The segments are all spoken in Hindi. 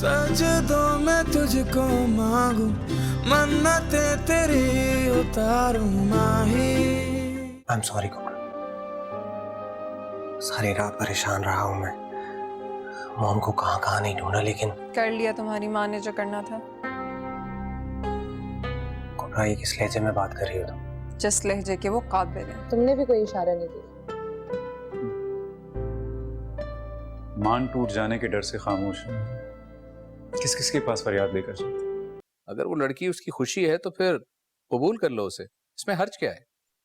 सजदों में तुझको मांगू, मन्नतें तेरी उतारूं माही। आई एम सॉरी कुमार, सारी रात परेशान रहा हूं मैं। मॉम को कहां कहां नहीं ढूंढा, लेकिन कर लिया तुम्हारी माँ ने जो करना था। कुमार ये किस लहजे में बात कर रही हो तुम? जिस लहजे के वो काबिल है। तुमने भी कोई इशारा नहीं दिया। मान टूट जाने के डर से खामोश है। किस किस के पास फरियाद लेकर जाए? अगर वो लड़की उसकी खुशी है तो फिर कबूल कर लो उसे, इसमें हर्ज क्या है?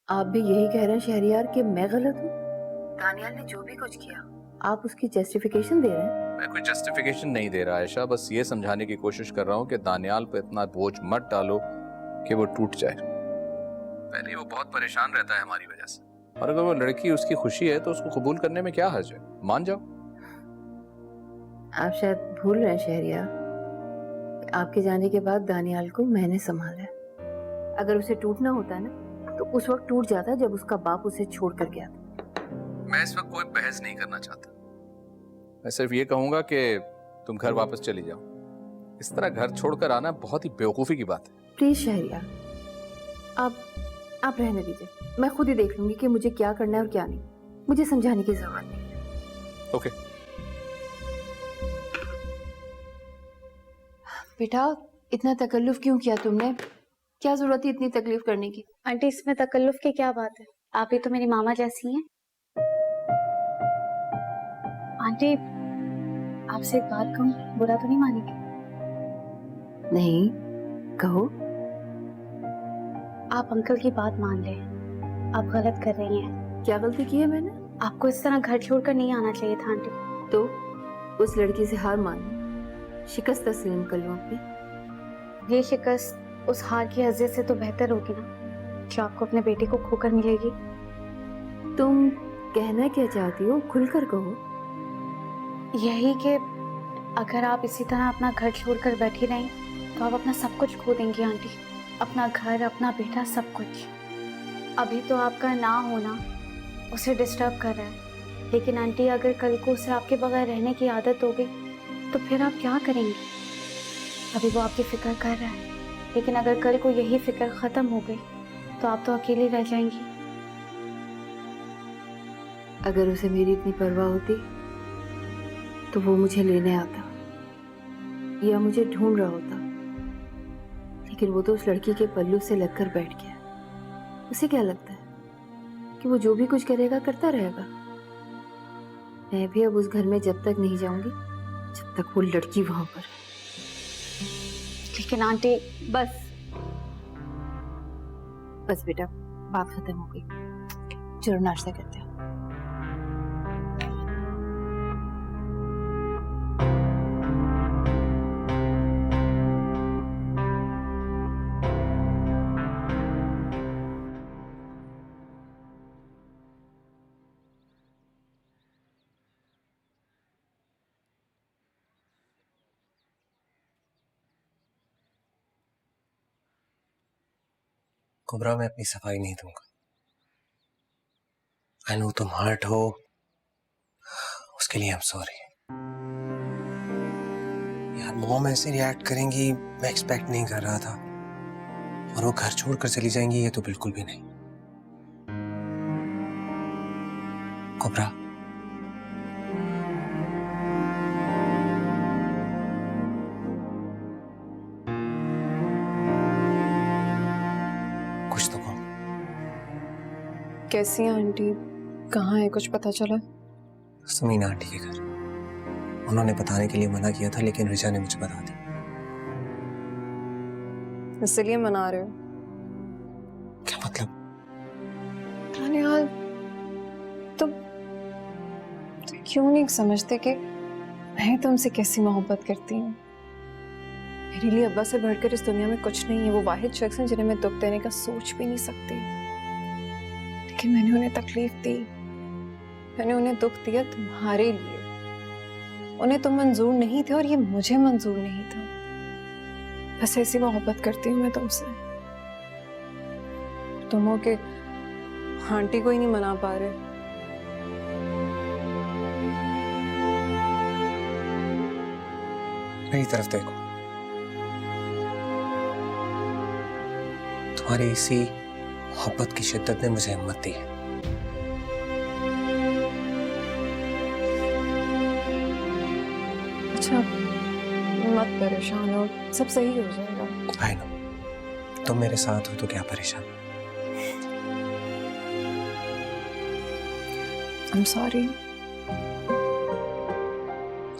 आप भी यही कह रहे हैं शहरियार कि मैं गलत हूँ? दानियाल ने जो भी कुछ किया आप उसकी जस्टिफिकेशन दे रहे हैं? मैं कोई जस्टिफिकेशन नहीं दे रहा आयशा, बस ये समझाने की कोशिश कर रहा हूँ कि दानियाल पे इतना बोझ मत डालो कि वो टूट जाए। पहले वो बहुत परेशान रहता है हमारी वजह से, और अगर वो लड़की उसकी खुशी है तो उसको कबूल करने में क्या हर्ज है? मान जाओ। आप शायद भूल रहे हैं शहरियार, आपके जाने के बाद दानियाल को मैंने संभाला है। अगर उसे टूटना होता ना तो उस वक्त टूट जाता जब उसका बाप उसे छोड़ कर गया था। मैं इस वक्त कोई बहस नहीं करना चाहता, मैं सिर्फ ये कहूंगा कि तुम घर वापस चली जाओ। इस तरह घर छोड़कर आना बहुत ही बेवकूफी की बात है। प्लीज शहरियार, आप रहने दीजिए, मैं खुद ही देख लूंगी कि मुझे क्या करना है और क्या नहीं। मुझे समझाने की जरूरत नहीं है। ओके। बेटा इतना तकल्लुफ क्यों किया तुमने? क्या जरूरत थी इतनी तकलीफ करने की? आंटी इसमें तकल्लुफ की क्या बात है? आप ही तो मेरी मामा जैसी हैं। आंटी आपसे एक बात कहूँ, बुरा तो नहीं मानेगी? नहीं, कहो। आप अंकल की बात मान लें, आप गलत कर रही हैं। क्या गलती की है मैंने? आपको इस तरह घर छोड़कर नहीं आना चाहिए था आंटी। तो उस लड़की से हार मान लो, शिकस्त तस्लीम कर लो अपनी। ये शिकस्त उस हार की अजियत से तो बेहतर होगी ना, जो आपको अपने बेटे को खोकर मिलेगी। तुम कहना क्या चाहती हो, खुलकर कहो। यही कि अगर आप इसी तरह अपना घर छोड़कर बैठी रहें तो आप अपना सब कुछ खो देंगी आंटी, अपना घर, अपना बेटा, सब कुछ। अभी तो आपका ना होना उसे डिस्टर्ब कर रहा है, लेकिन आंटी अगर कल को उसे आपके बगैर रहने की आदत हो गई तो फिर आप क्या करेंगी? अभी वो आपकी फिक्र कर रहा है, लेकिन अगर कल को यही फिक्र खत्म हो गई तो आप तो अकेली रह जाएंगी। अगर उसे मेरी इतनी परवाह होती तो वो मुझे लेने आता या मुझे ढूंढ रहा होता, लेकिन वो तो उस लड़की के पल्लू से लगकर बैठ गया। उसे क्या लगता है कि वो जो भी कुछ करेगा करता रहेगा? मैं भी अब उस घर में जब तक नहीं जाऊंगी जब तक वो लड़की वहां पर है। लेकिन आंटी बस बेटा, बात खत्म हो गई, चलो नाश्ता करते हैं। कुबरा मैं अपनी सफाई नहीं दूंगा। आई नो तुम हर्ट हो, उसके लिए आई एम सॉरी। यार मॉम ऐसे रिएक्ट करेंगी मैं एक्सपेक्ट नहीं कर रहा था, और वो घर छोड़कर चली जाएंगी ये तो बिल्कुल भी नहीं। कुबरा कुछ तो कहो। कैसी हैं आंटी? कहाँ है, कुछ पता चला? समीना आंटी के घर। उन्होंने बताने के लिए मना किया था, लेकिन रिचा ने मुझे बता दिया। इसलिए मना रहे हो? क्या मतलब? दानियाल तो क्यों नहीं समझते कि मैं तुमसे कैसी मोहब्बत करती हूँ? मेरे लिए अब्बा से बढ़कर इस दुनिया में कुछ नहीं है। वो वाहिद शख्स हैं जिन्हें मैं दुख देने का सोच भी नहीं सकती, लेकिन मैंने उन्हें तकलीफ दी, मैंने उन्हें दुख दिया तुम्हारे लिए। उन्हें तुम मंजूर नहीं थे और ये मुझे मंजूर नहीं था। बस ऐसी मोहब्बत करती हूँ मैं तुमसे। तुम हो के आंटी को ही नहीं मना पा रहे। मेरी तरफ देखो, तुम्हारी इसी मोहब्बत की शिद्दत ने मुझे हिम्मत दी है। अच्छा, मत परेशान हो, सब सही हो जाएगा। आई नो, तुम मेरे साथ हो तो क्या परेशान। I'm sorry।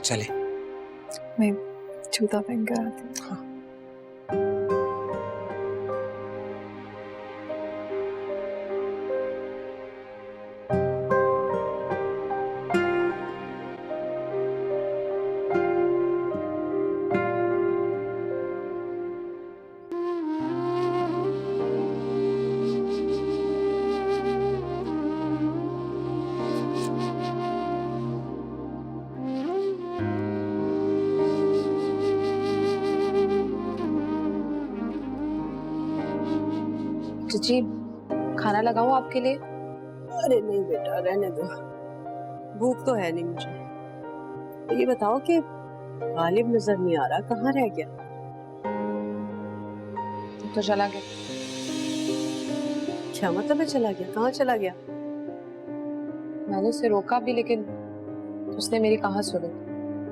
चले, मैं जूता पहन कर आती हूँ। हाँ। जी, खाना लगाऊं आपके लिए? अरे नहीं बेटा, रहने दो, भूख तो है नहीं मुझे। तो ये बताओ कि गालिब नजर नहीं आ रहा, कहाँ रह गया? तो चला गया। क्या मतलब है चला गया? कहाँ चला गया? मैंने उसे रोका भी, लेकिन उसने मेरी कहाँ सुनी।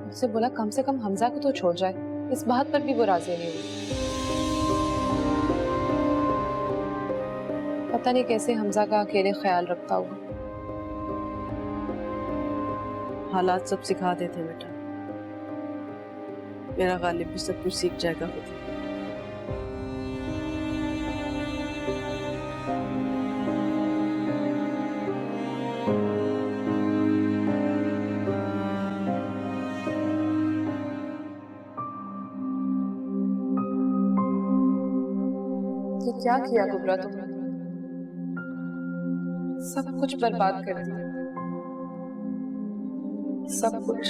उससे बोला कम से कम हमजा को तो छोड़ जाए, इस बात पर भी वो राजी नहीं हुई। पता नहीं कैसे हमजा का अकेले ख्याल रखता होगा। हालात सब सिखा देते बेटा, मेरा गालिब भी सब कुछ सीख जाएगा खुद। ये क्या किया कुबरा तुमने? सब कुछ बर्बाद कर दिया, सब कुछ।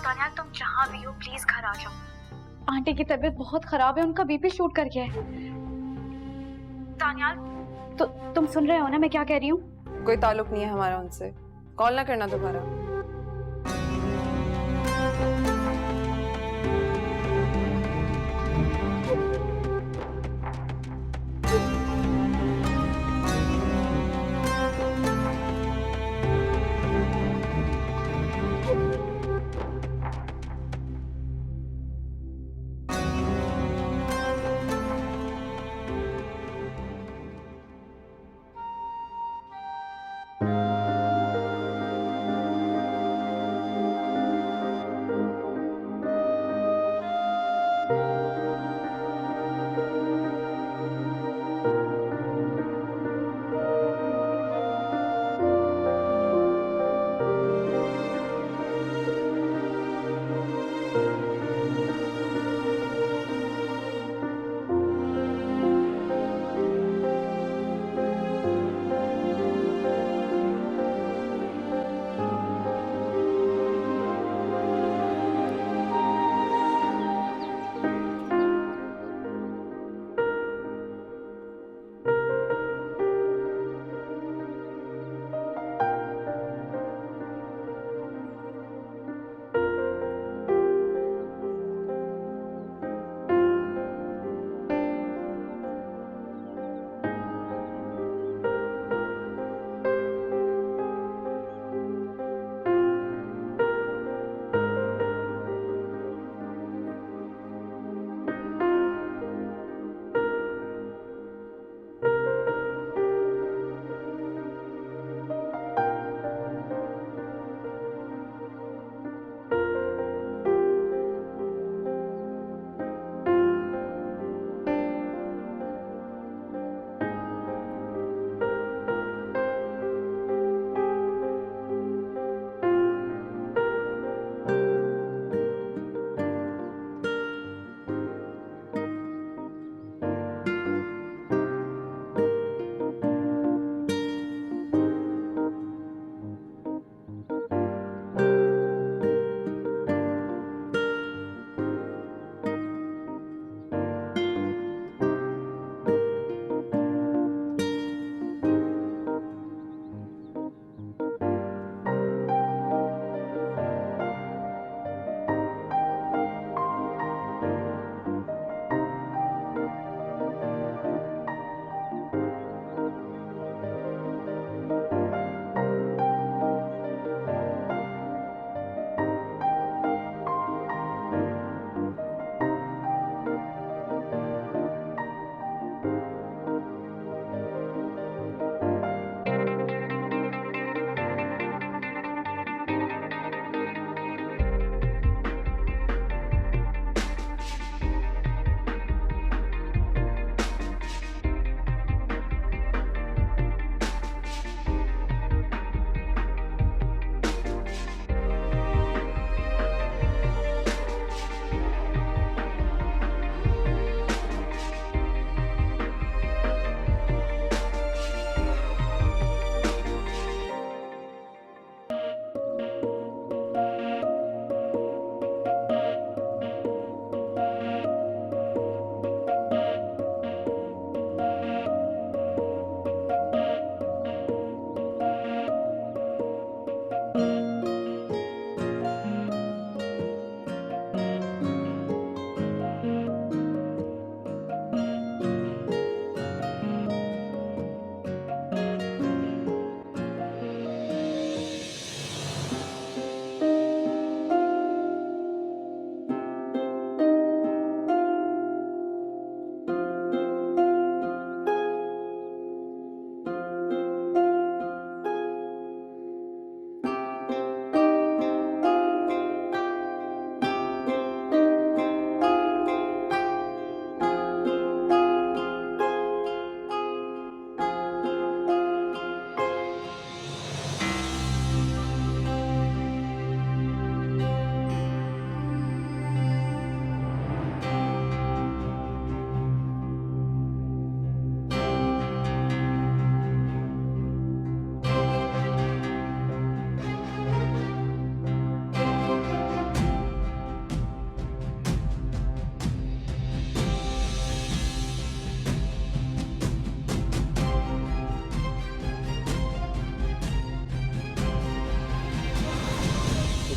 दानियाल, तुम जहाँ भी हो प्लीज घर आ जाओ। आंटी की तबीयत बहुत खराब है, उनका बीपी शूट कर गया है। दानियाल, तो तुम सुन रहे हो ना मैं क्या कह रही हूँ? कोई ताल्लुक नहीं है हमारा उनसे। कॉल ना करना दोबारा।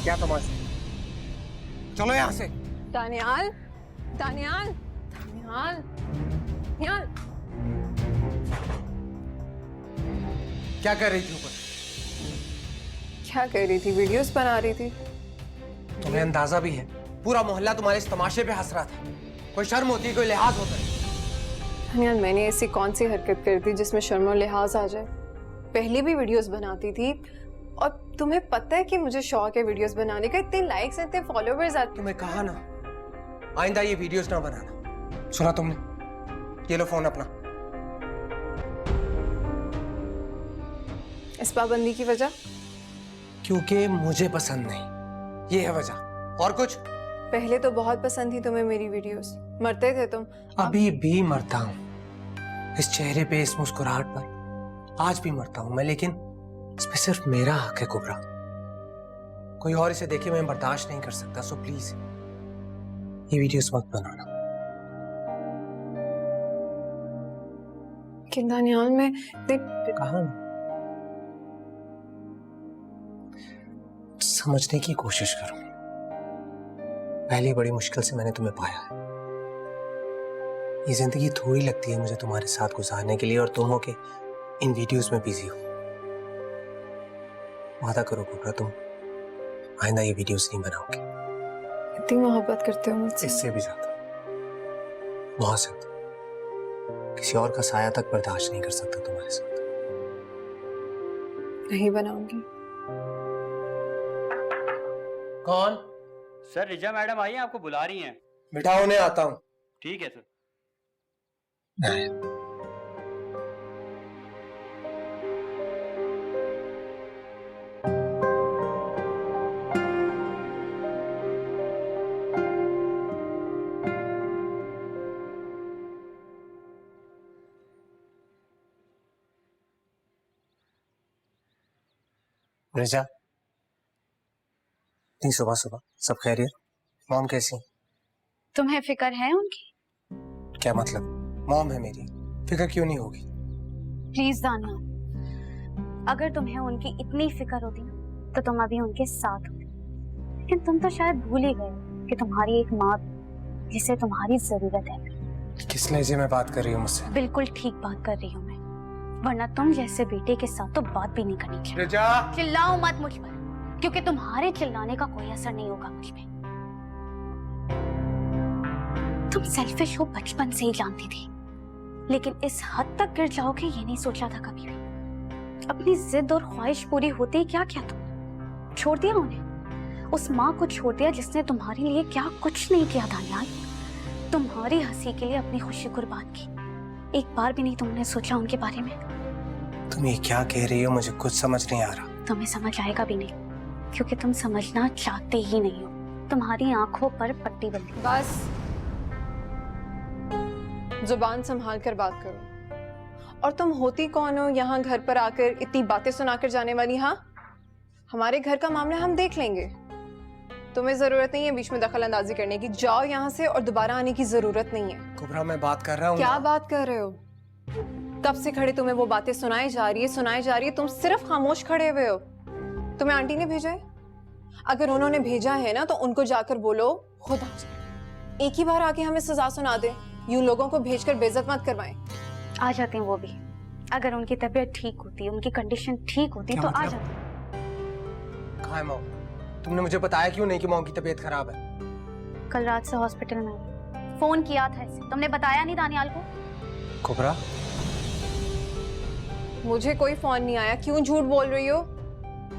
क्या तमाशा? चलो यहाँ से। दानियाल, दानियाल, दानियाल, दानियाल। क्या कर रही थी ऊपर? क्या कर रही थी? वीडियोस बना रही थी। तुम्हें अंदाजा भी है पूरा मोहल्ला तुम्हारे इस तमाशे पे हंस रहा था। कोई शर्म होती है, कोई लिहाज होता है? दानियाल, मैंने ऐसी कौन सी हरकत कर दी जिसमें शर्म और लिहाज आ जाए? पहले भी वीडियोस बनाती थी और तुम्हें पता है कि मुझे शौक है वीडियोस बनाने का। इतने लाइक्स, इतने फॉलोवर्स आते। तुम्हें कहा ना आइंदा ये वीडियोस ना बनाना। सुना तुमने? ये लो फोन अपना। इस पाबंदी की वजह? क्योंकि मुझे पसंद नहीं, ये है वजह। और कुछ? पहले तो बहुत पसंद थी तुम्हें मेरी वीडियोस, मरते थे तुम। अभी भी मरता हूँ इस चेहरे पे, इस मुस्कुराहट पर। आज भी मरता हूँ मैं, लेकिन इसमें सिर्फ मेरा हक है कुबरा। कोई और इसे देखे मैं बर्दाश्त नहीं कर सकता। सो प्लीज ये वीडियोस मत बनाना। कि दानियाल, मैं कहा ना, समझने की कोशिश करो। पहली बड़ी मुश्किल से मैंने तुम्हें पाया है। ये जिंदगी थोड़ी लगती है मुझे तुम्हारे साथ गुजारने के लिए, और तुम हो के इन वीडियोस में बिजी हो। वादा करो कुबरा, तुम आइंदा ये वीडियोस नहीं बनाओगे। इतनी मोहब्बत करते हो मुझसे? इससे भी ज्यादा, बहुत ज्यादा। किसी और का साया तक बर्दाश्त नहीं कर सकता तुम्हारे साथ। नहीं बनाऊंगी। कौन? सर रिजा मैडम आई हैं, आपको बुला रही हैं। बिठाओ, उन्हें आता हूँ। ठीक है सर। रिजा, नहीं सुबह सुबह सब खैरियत? मॉम कैसी? तुम्हें फिक्र है उनकी? क्या मतलब? मॉम है मेरी, फिक्र क्यों नहीं होगी? प्लीज दानियाल, अगर तुम्हें उनकी इतनी फिक्र होती ना तो तुम अभी उनके साथ होते। लेकिन तुम तो शायद भूल ही गए कि तुम्हारी एक माँ जिसे तुम्हारी जरूरत है। किस लहजे में बात कर रही हो मुझसे? बिल्कुल ठीक बात कर रही हूँ मैं, वरना तुम जैसे बेटे के साथ तो बात भी नहीं करनी चाहिए। रिजा! चिल्लाओ मत मुझ पर, क्योंकि तुम्हारे चिल्लाने का कोई असर नहीं होगा मुझ पे। तुम सेल्फिश हो बचपन से ही जानती थी, लेकिन इस हद तक गिर जाओगे ये नहीं सोचा था कभी भी। अपनी जिद और ख्वाहिश पूरी होते ही क्या किया तुम? छोड़ दिया उन्हें, उस माँ को छोड़ दिया जिसने तुम्हारे लिए क्या कुछ नहीं किया दानियाल। तुम्हारी हंसी के लिए अपनी खुशी कुर्बान की। एक बार भी नहीं तुमने सोचा उनके बारे में। तुम ये क्या कह रही हो? मुझे कुछ समझ नहीं आ रहा। तुम्हें समझ आएगा भी नहीं, क्योंकि तुम समझना चाहते ही नहीं हो। तुम्हारी आंखों पर पट्टी बंधी। बस जुबान संभाल कर बात करो। और तुम होती कौन हो यहाँ घर पर आकर इतनी बातें सुनाकर जाने वाली? हाँ, हमारे घर का मामला हम देख लेंगे, तुम्हें जरूरत नहीं है बीच में दखल अंदाजी करने की। जाओ यहाँ से, और दोबारा आने की जरूरत नहीं है। कुबरा, मैं बात कर रहा हूँ। क्या बात कर रहे हो? कब से खड़े तुम्हें वो बातें सुनाई जा रही है, सुनाई जा रही है, तुम सिर्फ खामोश खड़े हुए हो। तुम्हें आंटी ने भेजा है? अगर उन्होंने भेजा है ना तो उनको जाकर बोलो खुद आ जाए। एक ही बार आके हमें सजा सुना दे, यूं लोगों को भेजकर बेइज्जत मत करवाएं। आ जाते हैं वो भी, अगर उनकी तबीयत ठीक होती, उनकी कंडीशन ठीक होती तो आ जाते। कहाँ है मॉम? तुमने मुझे बताया क्यों नहीं कि मॉम की तबीयत खराब है? कल रात से हॉस्पिटल में फोन किया था इसे, तुमने बताया नहीं दानियाल को? कुबरा, मुझे कोई फोन नहीं आया। क्यों झूठ बोल रही हो?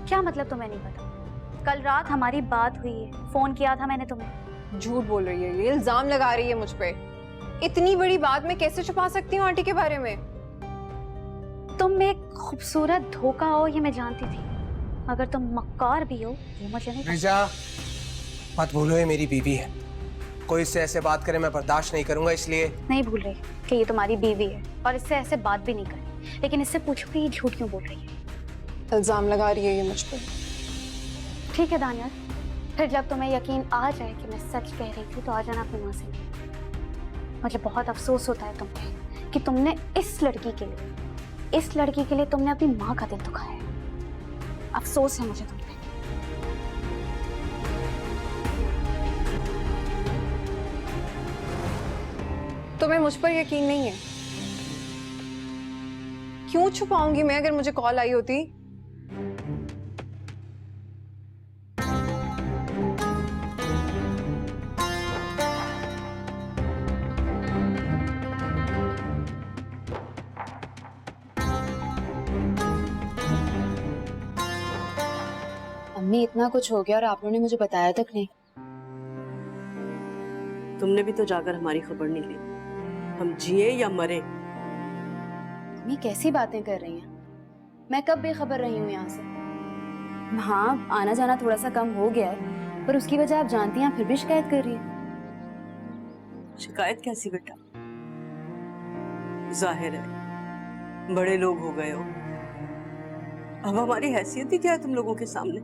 क्या मतलब तुम्हें नहीं पता? कल रात हमारी बात हुई है, फोन किया था मैंने तुम्हें। झूठ बोल रही है, ये इल्जाम लगा रही है मुझ पे। इतनी बड़ी बात मैं कैसे छुपा सकती हूँ आंटी के बारे में? तुम एक खूबसूरत धोखा हो ये मैं जानती थी, मगर तुम मक्कार भी हो ये मुझे नहीं। रिजा, मत भूलो ये मेरी बीवी है। कोई इससे ऐसे बात करे मैं बर्दाश्त नहीं करूंगा, इसलिए। नहीं भूल रही कि ये तुम्हारी बीवी है और इससे ऐसे बात भी नहीं करी, लेकिन इससे पूछो कि ये झूठ क्यों बोल रही है? इल्जाम लगा रही है ये मुझ पे। ठीक है दानियाल, फिर जब तुम्हें यकीन आ जाए कि मैं सच कह रही थी तो आ जाना अपनी माँ से। मुझे बहुत अफसोस होता है तुम पे कि तुमने इस लड़की के लिए तुमने अपनी माँ का दिल दुखाया है। अफसोस है मुझे तुम पे। तुम्हें मुझ पर यकीन नहीं है? क्यों छुपाऊंगी मैं अगर मुझे कॉल आई होती? अम्मी, इतना कुछ हो गया और आप लोगों ने मुझे बताया तक नहीं। तुमने भी तो जाकर हमारी खबर नहीं ली, हम जिए या मरे। अम्मी कैसी बातें कर रही हैं? मैं कब बेखबर रही हूँ यहाँ से? हाँ, आना जाना थोड़ा सा कम हो गया है, पर उसकी वजह आप जानती हैं, आप फिर भी शिकायत कर रही हैं। शिकायत कैसी बेटा? जाहिर है बड़े लोग हो गए हो, अब हमारी हैसियत ही क्या है तुम लोगों के सामने?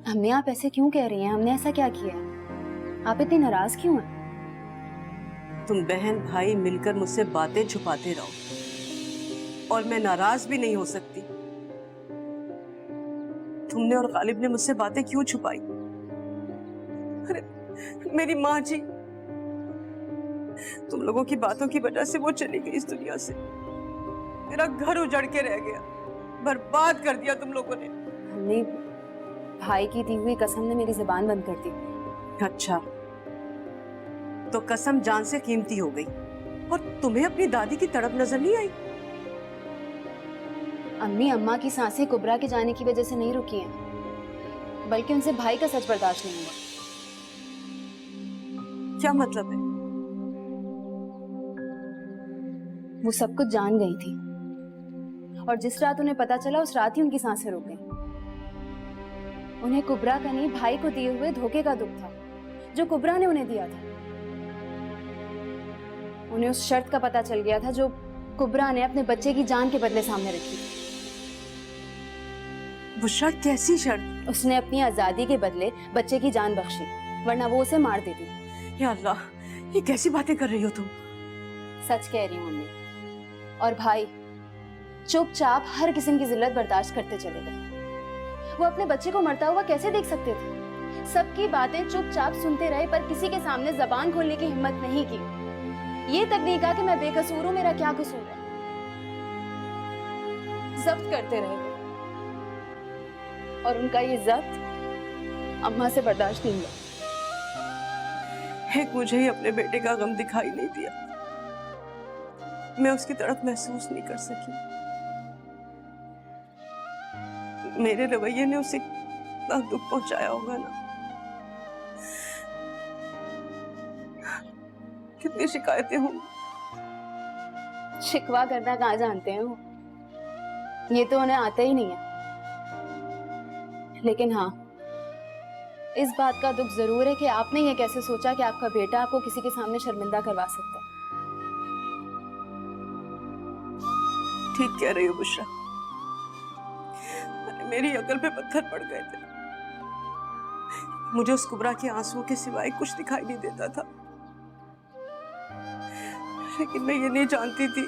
अम्मी आप ऐसे क्यों कह रही हैं? हमने ऐसा क्या किया है? आप इतनी नाराज क्यों हैं? तुम बहन भाई मिलकर मुझसे बातें छुपाते रहो और मैं नाराज भी नहीं हो सकती। तुमने और गालिब ने मुझसे बातें क्यों छुपाई? अरे मेरी माँ जी, तुम लोगों की बातों की वजह से वो चली गई इस दुनिया से। मेरा घर उजड़ के रह गया, बर्बाद कर दिया तुम लोगों ने। हमने भाई की दी हुई कसम ने मेरी जुबान बंद कर दी। अच्छा, तो कसम जान से कीमती हो गई और तुम्हें अपनी दादी की तड़प नजर नहीं आई? अम्मी, अम्मा की सांसें कुबरा के जाने की वजह से नहीं रुकी हैं, बल्कि उनसे भाई का सच बर्दाश्त नहीं हुआ। क्या मतलब है? वो सब कुछ जान गई थी और जिस रात उन्हें पता चला उस रात ही उनकी सांसें रुक गई। उन्हें कुबरा का नहीं, भाई को दिए हुए धोखे का दुख था जो कुबरा ने उन्हें दिया था। उन्हें उस शर्त का पता चल गया था जो कुबरा ने अपने बच्चे की जान के बदले सामने रखी थी। वो शर्त? कैसी शर्त? उसने अपनी आजादी के बदले बच्चे की जान बख्शी, वरना वो उसे मार देती। या अल्लाह, ये कैसी बातें कर रही हो तुम? सच कह रही हूँ मम्मी। और भाई चुपचाप हर किस्म की जिल्लत बर्दाश्त करते चले गए। वो अपने बच्चे को मरता हुआ कैसे देख सकते थे? सबकी बातें चुपचाप सुनते रहे, पर किसी के सामने जबान खोलने की हिम्मत नहीं की। ये तक नहीं कहा कि मैं बेकसूर हूं, मेरा क्या कसूर है। जब्त करते रहे और उनका ये जब्त अम्मा से बर्दाश्त नहीं हुआ। एक मुझे ही अपने बेटे का गम दिखाई नहीं दिया, मैं उसकी तड़प महसूस नहीं कर सकी। मेरे रवैये ने उसे इतना दुख पहुंचाया होगा ना। कितनी शिकायतें होंगी। शिकवा करना कहाँ जानते हैं वो, ये तो उन्हें आता ही नहीं है। लेकिन हाँ, इस बात का दुख जरूर है कि आपने ये कैसे सोचा कि आपका बेटा आपको किसी के सामने शर्मिंदा करवा सकता है। ठीक कह रही हो बुशरा, मेरी अकल पे पत्थर पड़ गए थे। मुझे उस कुबरा के आंसुओं के सिवाय कुछ दिखाई नहीं देता था, लेकिन मैं ये नहीं जानती थी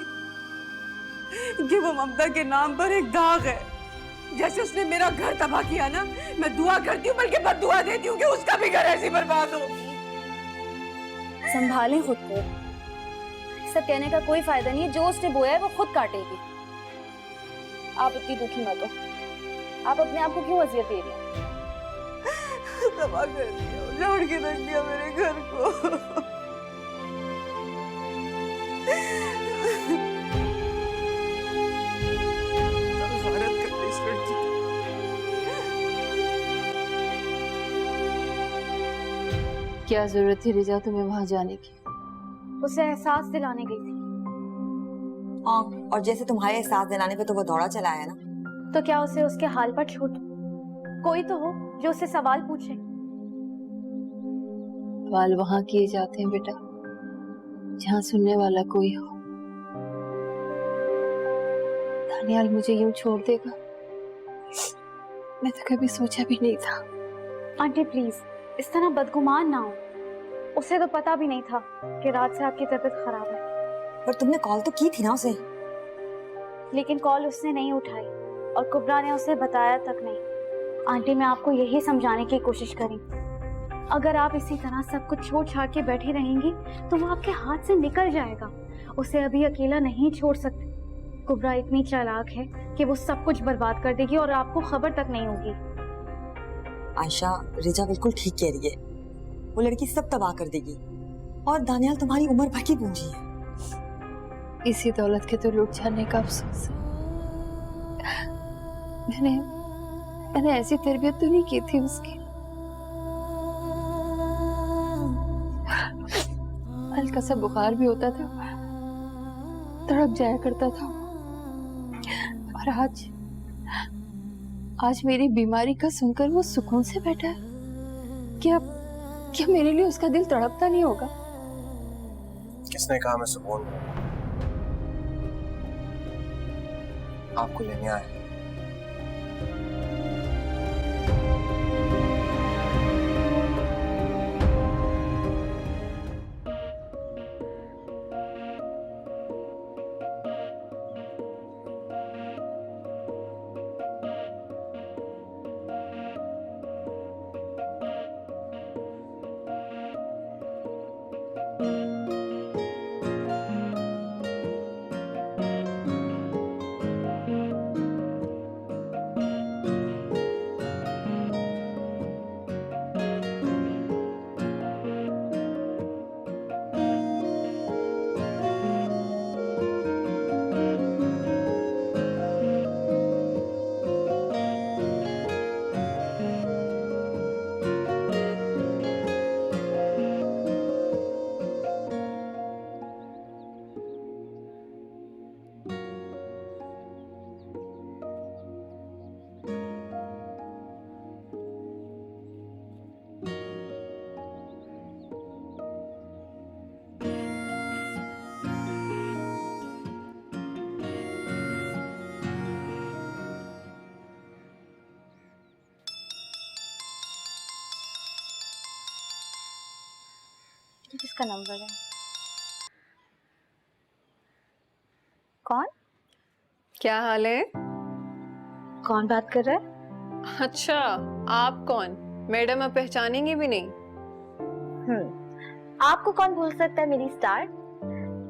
कि वो ममता के नाम पर एक दाग है। जैसे उसने मेरा घर तबाह किया ना, मैं दुआ करती हूँ, बल्कि बद्दुआ देती हूँ कि उसका भी घर ऐसे बर्बाद हो। संभालें खुद को, सब कहने का कोई फायदा नहीं है। जो उसने बोया है वो खुद काटेगी। आप इतनी दुखी मत हो। आप अपने आप को क्यों अजियत दे रही हैं? तबाह कर दिया, उजाड़ के रख दिया मेरे घर को। क्या जरूरत थी रिजा तुम्हें वहां जाने की? उसे एहसास दिलाने गई थी। हाँ, और जैसे तुम्हारे एहसास दिलाने पे तो वो दौड़ा चला आया ना। तो क्या उसे उसके हाल पर छोड़ दूं? कोई तो हो जो उससे सवाल पूछे। सवाल वहां किए जाते हैं बेटा जहां सुनने वाला कोई हो। दानियाल मुझे यूं छोड़ देगा, मैं तो कभी सोचा भी नहीं था। आंटी प्लीज, इस तरह बदगुमान ना हो। उसे तो पता भी नहीं था कि रात से आपकी तबीयत खराब है। पर तुमने कॉल तो की थी ना उसे। लेकिन कॉल उसने नहीं उठाई और कुबरा ने उसे बताया तक नहीं। आंटी, मैं आपको यही समझाने की कोशिश करी अगर आप इसी तरह सब कुछ छोड़ छाड़ के बैठी रहेंगी तो वो आपके हाथ से निकल जाएगा। उसे अभी अकेला नहीं छोड़ सकते। कुबरा इतनी चालाक है कि वो सब कुछ बर्बाद कर देगी और आपको खबर तक नहीं होगी। आयशा, रिजा बिल्कुल ठीक कह रही है। वो लड़की सब तबाह कर देगी और दानियाल तुम्हारी उम्र भर की पूंजी है। इसी दौलत के तो लुट जाने का अफसोस है। मैंने ऐसी तरबियत तो नहीं की थी उसकी। हल्का सा बुखार भी होता था, तड़प जाया करता था। और आज मेरी बीमारी का सुनकर वो सुकून से बैठा है। क्या मेरे लिए उसका दिल तड़पता नहीं होगा? किसने कहा मैं सुकून में हूं? आपको लेने आया। किसका नंबर है? कौन? क्या हाल है? कौन बात कर रहा है? अच्छा, आप कौन? मैडम अब पहचानेंगी भी नहीं। आपको कौन भूल सकता है मेरी स्टार?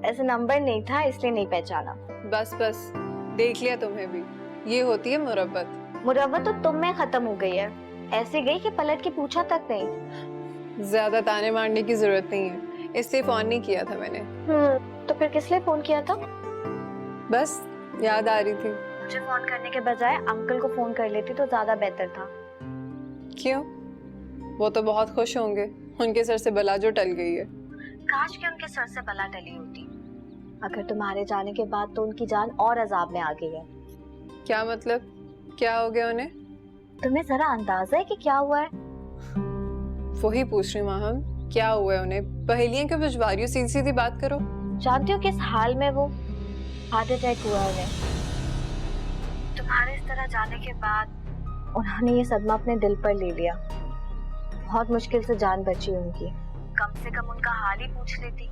ऐसा नंबर नहीं था इसलिए नहीं पहचाना। बस देख लिया तुम्हें भी। ये होती है मुरब्बत। मुरव्वत तो तुम में खत्म हो गई है। ऐसे गई कि पलट के पूछा तक नहीं। ज्यादा ताने मारने की जरूरत नहीं है, इसलिए फोन नहीं किया था मैंने। तो फिर किस लिए फोन किया था? बस याद आ रही थी। मुझे फोन करने के बजाय अंकल को फोन कर लेती तो ज्यादा बेहतर था। क्यों? वो तो बहुत खुश होंगे, उनके सर से बला जो टल गई है। काश कि उनके सर से बला टली होती। अगर तुम्हारे जाने के बाद तो उनकी जान और अजाब में आ गई है। क्या मतलब? क्या हो गया उन्हें? तुम्हें जरा अंदाजा है कि क्या हुआ है? वही पूछ रही माँ, क्या हुआ है उन्हें? पहेलियां क्यों भिजवा रही हो? सीधी सीधी बात करो। जानती हो किस हाल में वो? हार्ट अटैक हुआ उन्हें। तुम्हारे इस तरह जाने के बाद उन्होंने ये सदमा अपने दिल पर ले लिया। बहुत मुश्किल से जान बची उनकी। कम से कम उनका हाल ही पूछ लेती।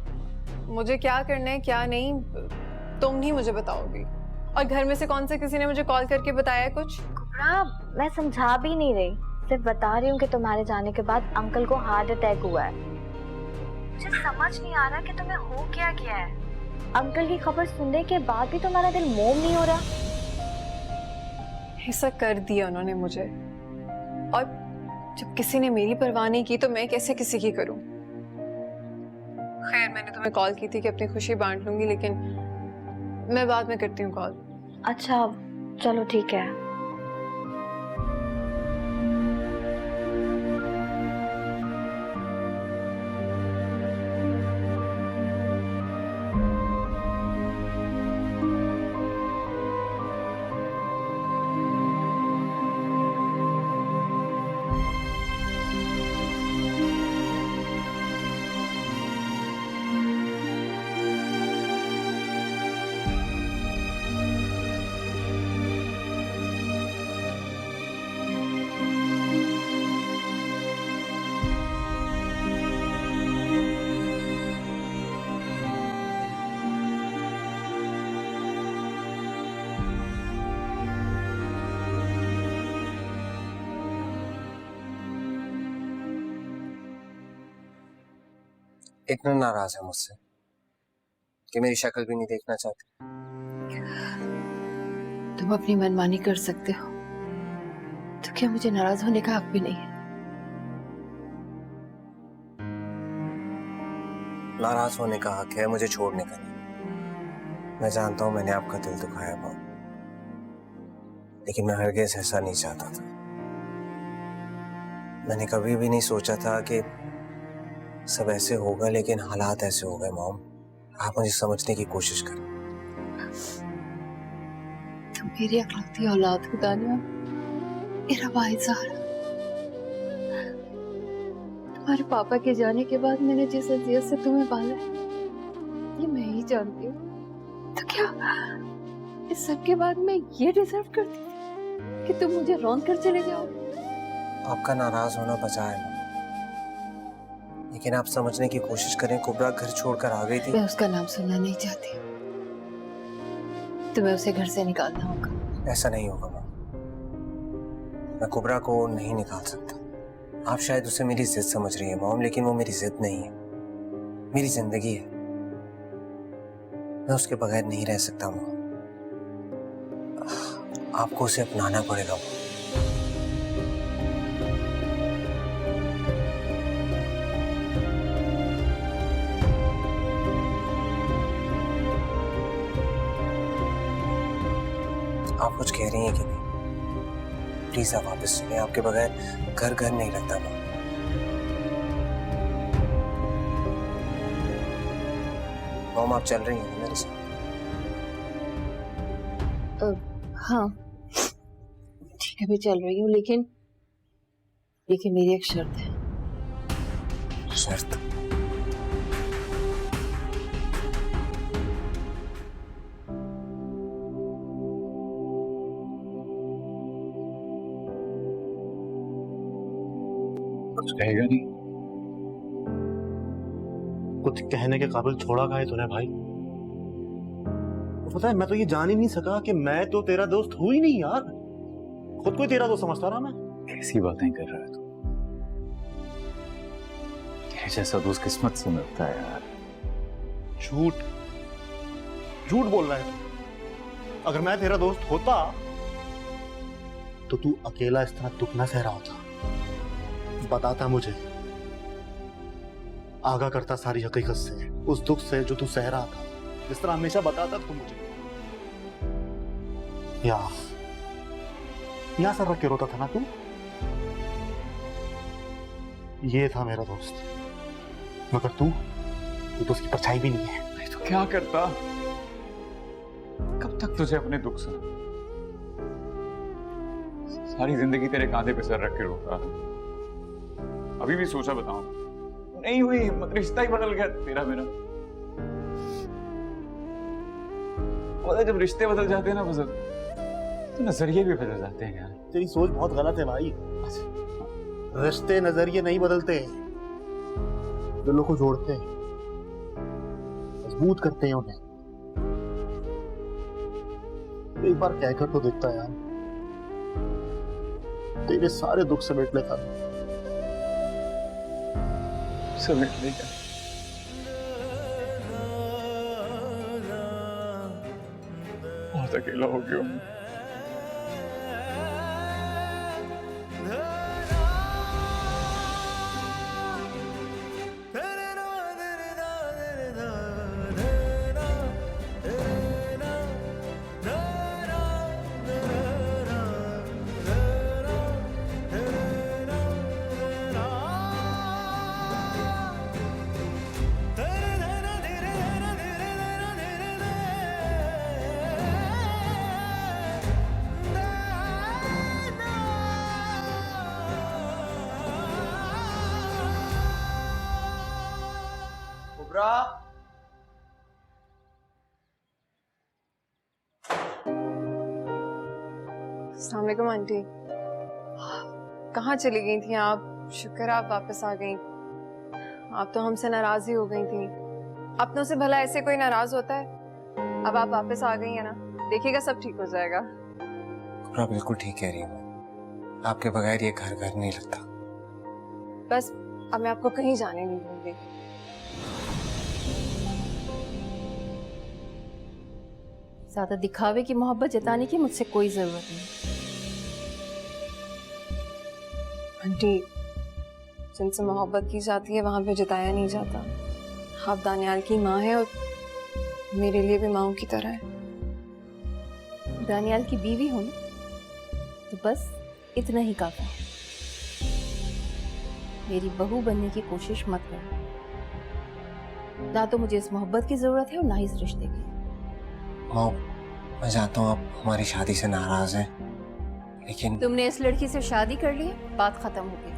मुझे क्या करना है क्या नहीं तुम ही मुझे बताओगी। और घर में से कौन से किसी ने मुझे कॉल करके बताया कुछ? कुबरा, मैं समझा भी नहीं रही, सिर्फ बता रही हूँ कि तुम्हारे जाने के बाद अंकल को हार्ट अटैक हुआ है। मुझे समझ नहीं आ रहा कि तुम्हें हो क्या गया है। अंकल की खबर सुनने के बाद भी तुम्हारा दिल मोम नहीं हो रहा। ऐसा कर दिया उन्होंने मुझे, और जब किसी ने मेरी परवाह नहीं की तो मैं कैसे किसी की करूं? खैर, मैंने तुम्हें कॉल की थी कि अपनी खुशी बांट लूंगी, लेकिन मैं बाद में करती हूँ कॉल। अच्छा चलो ठीक है। इतना नाराज है मुझसे कि मेरी शक्ल भी नहीं देखना चाहती। तुम अपनी मनमानी कर सकते हो, तो क्या मुझे नाराज होने का हक भी नहीं है? नाराज होने का हक है, मुझे छोड़ने का नहीं। मैं जानता हूं मैंने आपका दिल दुखाया मॉम, लेकिन मैं हरगिज़ ऐसा नहीं चाहता था। मैंने कभी भी नहीं सोचा था कि सब ऐसे होगा, लेकिन हालात ऐसे हो गए मॉम। आप मुझे समझने की कोशिश करें। तुम मेरी अकलौती औलाद हो दानिया, मेरा वाहिद सहारा। तुम्हारे पापा के जाने के बाद मैंने जिस अजियत से तुम्हें पाला है, ये मैं ही जानती हूँ। तो क्या इस सब के बाद मैं ये डिजर्व करती थी कि तुम मुझे रौंद कर चले जाओ? आपका नाराज होना बचा है, लेकिन आप समझने की कोशिश करें। कुबरा घर छोड़कर आ गई थी। मैं उसका नाम सुनना नहीं चाहती। तुम्हें उसे घर से निकालना होगा। ऐसा नहीं होगा माँ, मैं कुबरा को नहीं निकाल सकता। आप शायद उसे मेरी जिद समझ रही है मॉम, लेकिन वो मेरी जिद नहीं है, मेरी जिंदगी है। मैं उसके बगैर नहीं रह सकता मॉम। आपको उसे अपनाना पड़ेगा मॉम। आप कुछ कह रही हैं कि नहीं? प्लीज आप वापस चलिए, आपके बगैर घर घर नहीं लगता मॉम। मॉम आप चल रही हैं मेरे साथ? हाँ ठीक है, मैं चल रही हूँ, लेकिन मेरी एक शर्त है। शर्त? कुछ कहेगा नहीं? कुछ कहने के काबिल छोड़ा कहा है तूने भाई? तो पता है, मैं तो ये जान ही नहीं सका कि मैं तो तेरा दोस्त हूं ही नहीं यार। खुद को ही तेरा दोस्त समझता रहा मैं। कैसी बातें कर रहा है तू? तेरे जैसा दोस्त किस्मत से मिलता है यार। झूठ झूठ बोल रहा है तू। अगर मैं तेरा दोस्त होता तो तू अकेला इस तरह दुख न सह रहा होता। बताता मुझे, आगाह करता सारी हकीकत से, उस दुख से जो तू सह रहा था, जिस तरह हमेशा बताता तू मुझे। यहां सर रख के रोता था ना तू? ये था मेरा दोस्त, मगर तू तो उसकी परछाई भी नहीं है। नहीं तो क्या करता? कब तक तुझे अपने दुख से? सारी जिंदगी तेरे कांधे पे सर रख के रोता। अभी भी सोचा बताऊं, नहीं हुई हिम्मत, रिश्ता ही बदल गया तेरा मेरा। और जब रिश्ते बदल जाते हैं ना बदल, तो नजरिए भी बदल जाते हैं यार। तेरी सोच बहुत गलत है भाई। रिश्ते नजरिए नहीं बदलते, दिलों को जोड़ते हैं, मजबूत करते हैं उन्हें। एक बार कहकर तो देखता यार, तेरे सारे दुख समेट लेता। समेट लेगा? बहुत अकेला हो गया हूँ। अस्सलाम वालेकुम आंटी। कहाँ चली गई थी आप? शुक्र आप वापस आ गई। आप तो हमसे नाराज ही हो गई थी। अपनों से भला ऐसे कोई नाराज होता है? अब आप वापस आ गई है ना, देखिएगा सब ठीक हो जाएगा। आप बिल्कुल ठीक कह रही हो, आपके बगैर ये घर घर नहीं लगता। बस अब मैं आपको कहीं जाने नहीं दूंगी। ज्यादा दिखावे की मोहब्बत जताने की मुझसे कोई जरूरत नहीं। आंटी, जिनसे मोहब्बत की जाती है वहां पे जताया नहीं जाता। आप दानियाल की माँ है और मेरे लिए भी माँ की तरह है। दानियाल की बीवी हो ना, तो बस इतना ही काफी है। मेरी बहू बनने की कोशिश मत करो। ना तो मुझे इस मोहब्बत की जरूरत है और ना ही इस रिश्ते की। माँ, मैं जानता हूँ आप हमारी शादी से नाराज हैं, लेकिन तुमने इस लड़की से शादी कर ली, बात खत्म हो गई।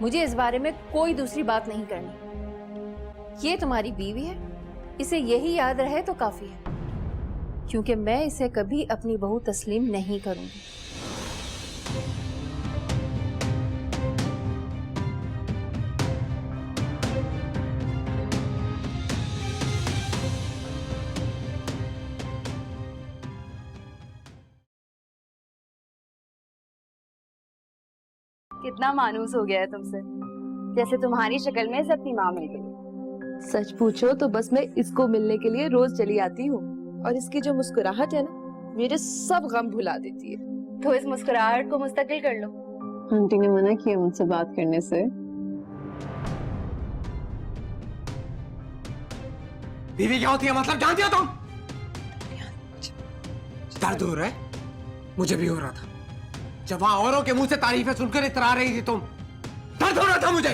मुझे इस बारे में कोई दूसरी बात नहीं करनी। ये तुम्हारी बीवी है, इसे यही याद रहे तो काफी है, क्योंकि मैं इसे कभी अपनी बहू तस्लीम नहीं करूंगी। कितना मानूस हो गया है तुमसे, जैसे तुम्हारी शक्ल में इसे अपनी माँ मिल गई। सच पूछो तो बस मैं इसको मिलने के लिए रोज चली आती हूँ, और इसकी जो मुस्कुराहट है ना, मेरे सब गम भुला देती है। तो इस मुस्कुराहट को मुस्तकिल कर लो। आंटी ने मना किया मुझसे बात करने से। बीवी क्या होती है मतलब जानती हो तुम? दर्द हो रहा है? मुझे भी हो रहा था जब वहां औरों के मुंह से तारीफें सुनकर इतरा रही थी तुम। दर्द हो रहा था मुझे।